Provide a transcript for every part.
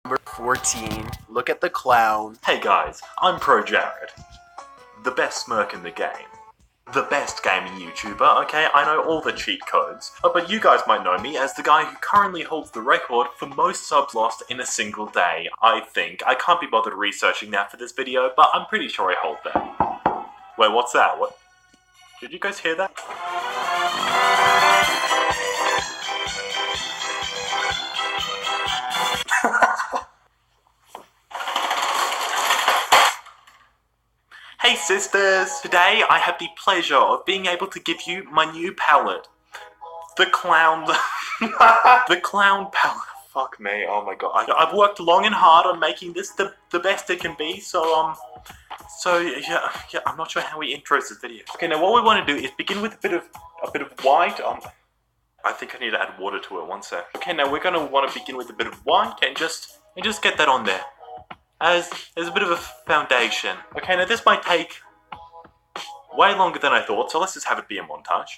Number 14. Look at the clown. Hey guys, I'm Pro Jared. The best smirk in the game. The best gaming YouTuber, okay? I know all the cheat codes. But you guys might know me as the guy who currently holds the record for most subs lost in a single day, I think. I can't be bothered researching that for this video, but I'm pretty sure I hold that. Wait, what's that? What? Did you guys hear that? Hey sisters! Today I have the pleasure of being able to give you my new palette. The clown... the clown palette. Fuck me, oh my god. I've worked long and hard on making this the best it can be, so yeah, I'm not sure how we intro this video. Okay, now what we want to do is begin with a bit of white. I think I need to add water to it, one sec. Okay, now we're gonna want to begin with a bit of white and just get that on there. As a bit of a foundation. Okay, now this might take way longer than I thought, so let's just have it be a montage.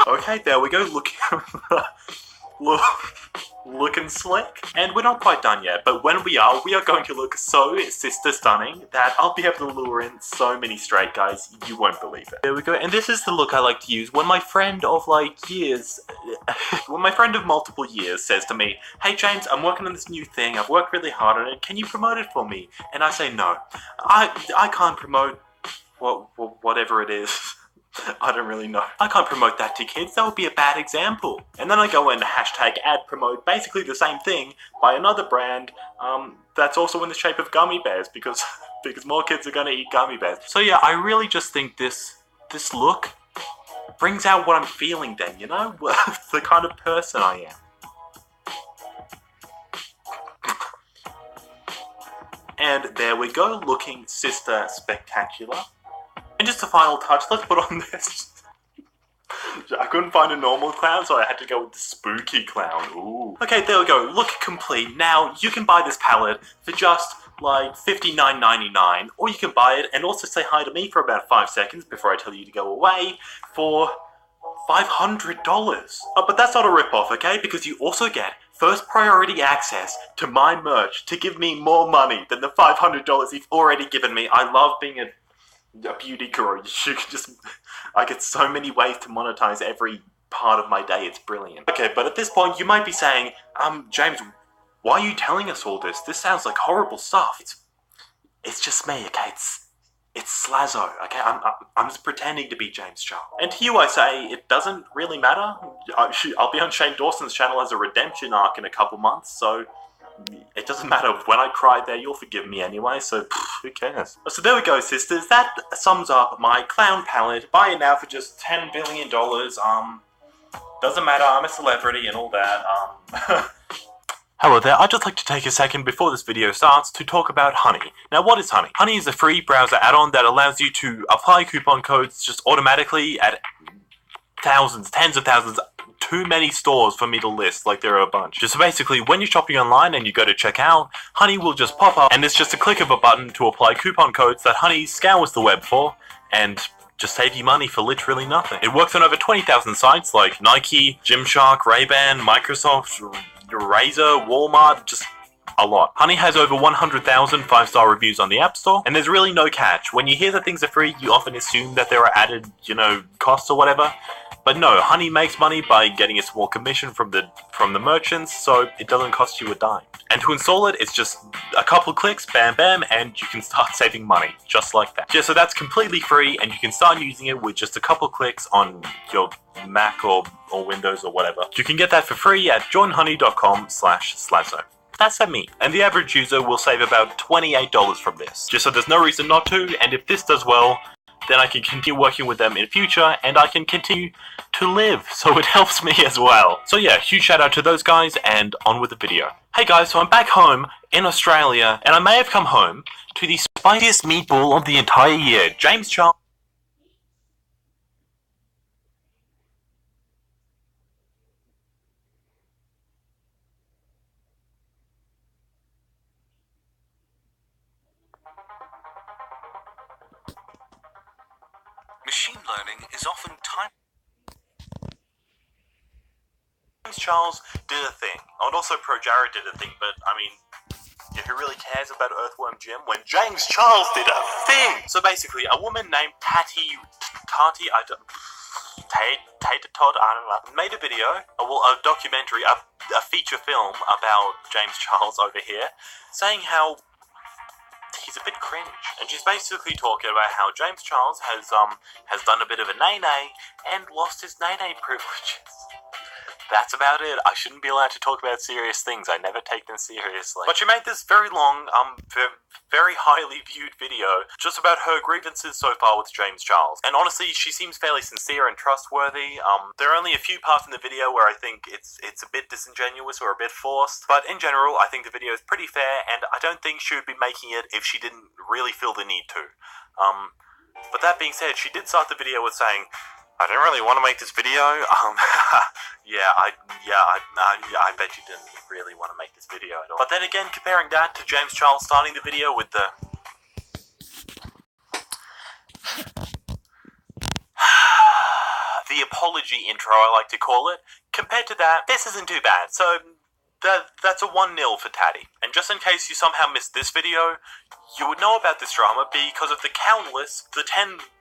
Okay, there we go, looking slick. And we're not quite done yet, but when we are going to look so sister stunning that I'll be able to lure in so many straight guys, you won't believe it. There we go, and this is the look I like to use when my friend of multiple years says to me, "Hey James, I'm working on this new thing, I've worked really hard on it, can you promote it for me?" And I say no. I can't promote whatever it is. I don't really know. I can't promote that to kids, that would be a bad example. And then I go and hashtag ad promote basically the same thing by another brand that's also in the shape of gummy bears because more kids are gonna eat gummy bears. So yeah, I really just think this look brings out what I'm feeling then, you know? The kind of person I am. And there we go, looking sister spectacular. And just a final touch, let's put on this. I couldn't find a normal clown, so I had to go with the spooky clown. Ooh. Okay, there we go. Look complete. Now, you can buy this palette for just, like, $59.99, or you can buy it and also say hi to me for about 5 seconds before I tell you to go away for $500. But that's not a rip-off, okay? Because you also get first priority access to my merch to give me more money than the $500 you've already given me. I love being a beauty guru. You can just... I get so many ways to monetize every part of my day, it's brilliant. Okay, but at this point you might be saying, James, why are you telling us all this? This sounds like horrible stuff. It's just me, okay? It's Slazo, okay? I'm just pretending to be James Charles. And to you I say, it doesn't really matter. I'll be on Shane Dawson's channel as a redemption arc in a couple months, so... it doesn't matter. When I cry there, you'll forgive me anyway, so who cares? So there we go, sisters. That sums up my clown palette. Buy it now for just $10 billion. Doesn't matter, I'm a celebrity and all that. Hello there, I'd just like to take a second before this video starts to talk about Honey. Now what is Honey? Honey is a free browser add-on that allows you to apply coupon codes just automatically at thousands, tens of thousands, too many stores for me to list, like there are a bunch. Just basically, when you're shopping online and you go to check out, Honey will just pop up, and it's just a click of a button to apply coupon codes that Honey scours the web for, and just save you money for literally nothing. It works on over 20,000 sites like Nike, Gymshark, Ray-Ban, Microsoft, Razer, Walmart, just a lot. Honey has over 100,000 5-star reviews on the App Store, and there's really no catch. When you hear that things are free, you often assume that there are added, costs or whatever. But no, Honey makes money by getting a small commission from the merchants, so it doesn't cost you a dime. And to install it, it's just a couple clicks, bam bam, and you can start saving money, just like that. Yeah, so that's completely free, and you can start using it with just a couple clicks on your Mac or Windows or whatever. You can get that for free at joinhoney.com/Slazo. That's at me. And the average user will save about $28 from this. Just so there's no reason not to, and if this does well, then I can continue working with them in future, and I can continue to live, so it helps me as well. So yeah, huge shout out to those guys, and on with the video. Hey guys, so I'm back home in Australia, and I may have come home to the spiciest meatball of the entire year, James Charles. machine learning is often time. James Charles did a thing, and also Pro Jared did a thing, but I mean, yeah, who really cares about Earthworm Jim when James Charles did a thing? So basically, a woman named Tati, Tater Todd, I don't know, made a video, a documentary, a feature film about James Charles over here, saying how he's a bit cringe, and she's basically talking about how James Charles has done a bit of a nay-nay and lost his nay-nay privileges. That's about it. I shouldn't be allowed to talk about serious things. I never take them seriously. But she made this very long, very highly viewed video just about her grievances so far with James Charles. And honestly, she seems fairly sincere and trustworthy. There are only a few parts in the video where I think it's a bit disingenuous or a bit forced. But in general, I think the video is pretty fair, and I don't think she would be making it if she didn't really feel the need to. But that being said, she did start the video with saying, I don't really want to make this video. I bet you didn't really want to make this video at all. But then again, comparing that to James Charles starting the video with the apology intro, I like to call it, compared to that, this isn't too bad. So that's a 1-0 for Taddy. And just in case you somehow missed this video, you would know about this drama because of the 10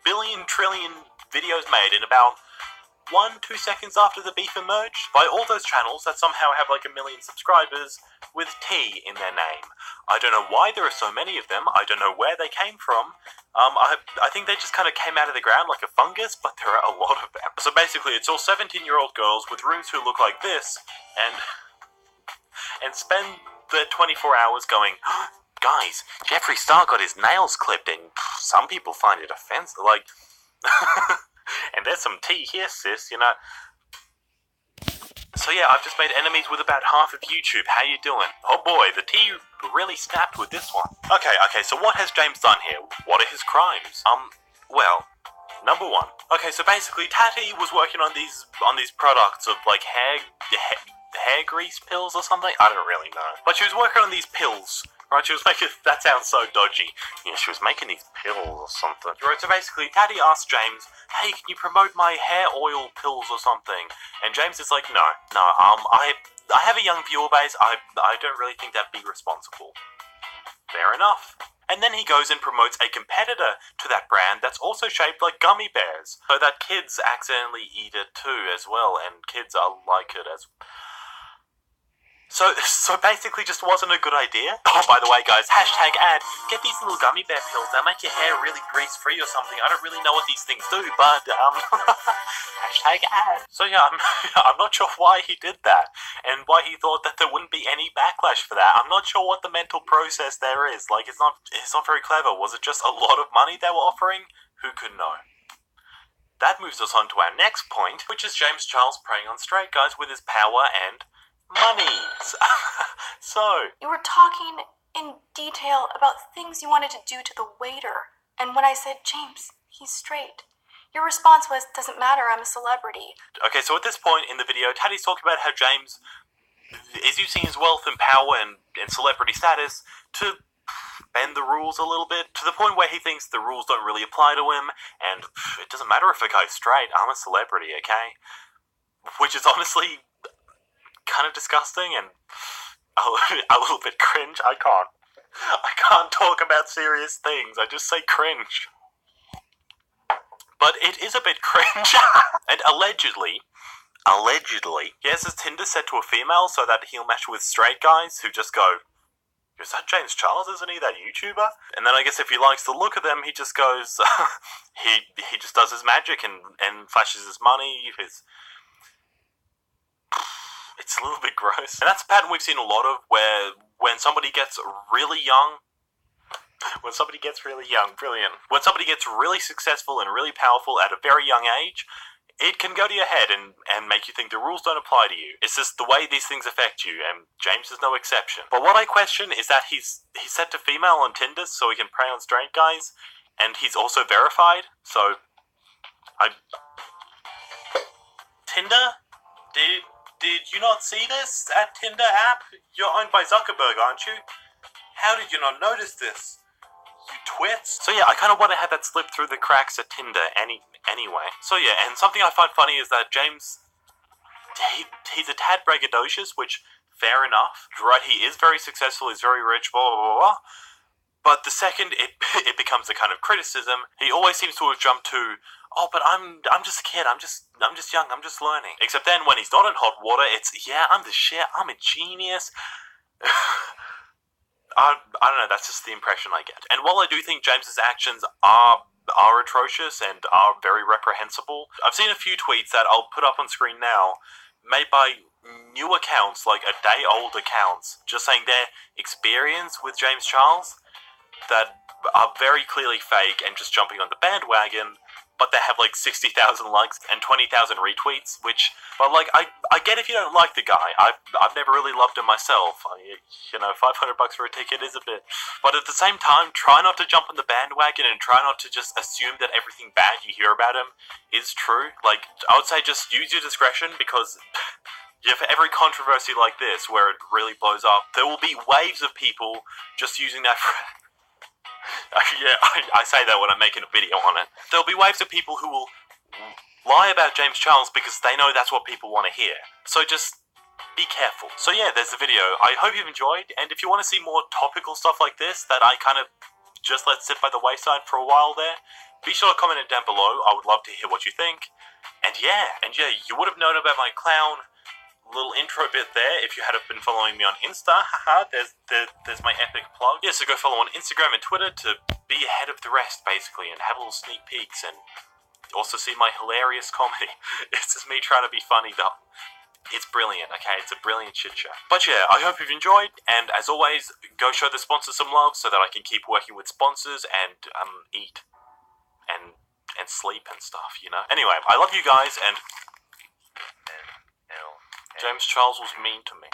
billion trillion videos made in about 1-2 seconds after the beef emerged by all those channels that somehow have like 1 million subscribers with T in their name. I don't know why there are so many of them. I don't know where they came from. I think they just kind of came out of the ground like a fungus, but there are a lot of them. So basically, it's all 17-year-old girls with rooms who look like this and spend the 24 hours going, guys, Jeffree Star got his nails clipped, and some people find it offensive. Like, and there's some tea here, sis, you know. So yeah, I've just made enemies with about half of YouTube. How you doing? Oh boy, the tea really snapped with this one. Okay, so what has James done here? What are his crimes? Well, number one. Okay, so basically, Tati was working on these products of like hair grease pills or something. I don't really know, but she was working on these pills. Right, she was making, that sounds so dodgy. Yeah, she was making these pills or something. Right, so basically, Taddy asked James, hey, can you promote my hair oil pills or something? And James is like, no, I have a young viewer base, I don't really think that'd be responsible. Fair enough. And then he goes and promotes a competitor to that brand that's also shaped like gummy bears, so that kids accidentally eat it too as well, and kids are like it as well. So basically just wasn't a good idea. Oh, by the way, guys, hashtag ad. Get these little gummy bear pills. They'll make your hair really grease-free or something. I don't really know what these things do, but, hashtag ad. So yeah, I'm not sure why he did that, and why he thought that there wouldn't be any backlash for that. I'm not sure what the mental process there is. Like, it's not very clever. Was it just a lot of money they were offering? Who could know? That moves us on to our next point, which is James Charles preying on straight guys with his power and money. So you were talking in detail about things you wanted to do to the waiter, and when I said, James, he's straight, your response was, doesn't matter, I'm a celebrity. Okay, so at this point in the video, Taddy's talking about how James is using his wealth and power and celebrity status to bend the rules a little bit, to the point where he thinks the rules don't really apply to him, and it doesn't matter if a guy's straight, I'm a celebrity, okay? Which is honestly kind of disgusting and a little bit cringe. I can't talk about serious things. I just say cringe. But it is a bit cringe. And allegedly, he has his Tinder set to a female so that he'll match with straight guys who just go, is that James Charles? Isn't he that YouTuber? And then I guess if he likes the look of them, he just goes, he just does his magic and flashes his money, it's a little bit gross. And that's a pattern we've seen a lot of, where when somebody gets really young, brilliant. When somebody gets really successful and really powerful at a very young age, it can go to your head and make you think the rules don't apply to you. It's just the way these things affect you, and James is no exception. But what I question is that he's set to female on Tinder so he can prey on straight guys, and he's also verified, so Tinder? Did you not see this at Tinder app? You're owned by Zuckerberg, aren't you? How did you not notice this? You twits. So yeah, I kind of want to have that slip through the cracks at Tinder anyway. So yeah, and something I find funny is that James, he's a tad braggadocious, which, fair enough. Right, he is very successful, he's very rich, blah, blah, blah, blah. But the second it becomes a kind of criticism, he always seems to have jumped to, oh, but I'm just a kid, I'm just young, I'm just learning. Except then when he's not in hot water, it's, yeah, I'm the shit, I'm a genius. I don't know, that's just the impression I get. And while I do think James's actions are atrocious and are very reprehensible, I've seen a few tweets that I'll put up on screen now, made by new accounts, like a day old accounts, just saying their experience with James Charles, that are very clearly fake and just jumping on the bandwagon, but they have like 60,000 likes and 20,000 retweets, which, but like, I get if you don't like the guy. I've never really loved him myself. You know, $500 for a ticket is a bit, but at the same time, try not to jump on the bandwagon and try not to just assume that everything bad you hear about him is true. Like, I would say just use your discretion, because yeah, for every controversy like this, where it really blows up, there will be waves of people just using that for... Yeah, I say that when I'm making a video on it. There'll be waves of people who will lie about James Charles because they know that's what people want to hear. So just be careful. So yeah, there's the video. I hope you've enjoyed, and if you want to see more topical stuff like this that I kind of just let sit by the wayside for a while there, be sure to comment it down below. I would love to hear what you think. And yeah, you would have known about my clown little intro bit there if you had been following me on Insta. Haha, there's my epic plug. Yeah, so go follow on Instagram and Twitter to be ahead of the rest, basically, and have little sneak peeks, and also see my hilarious comedy. It's just me trying to be funny, though. It's brilliant, okay? It's a brilliant shit show. But yeah, I hope you've enjoyed, and as always, go show the sponsors some love so that I can keep working with sponsors and eat and sleep and stuff, you know? Anyway, I love you guys, and James Charles was mean to me.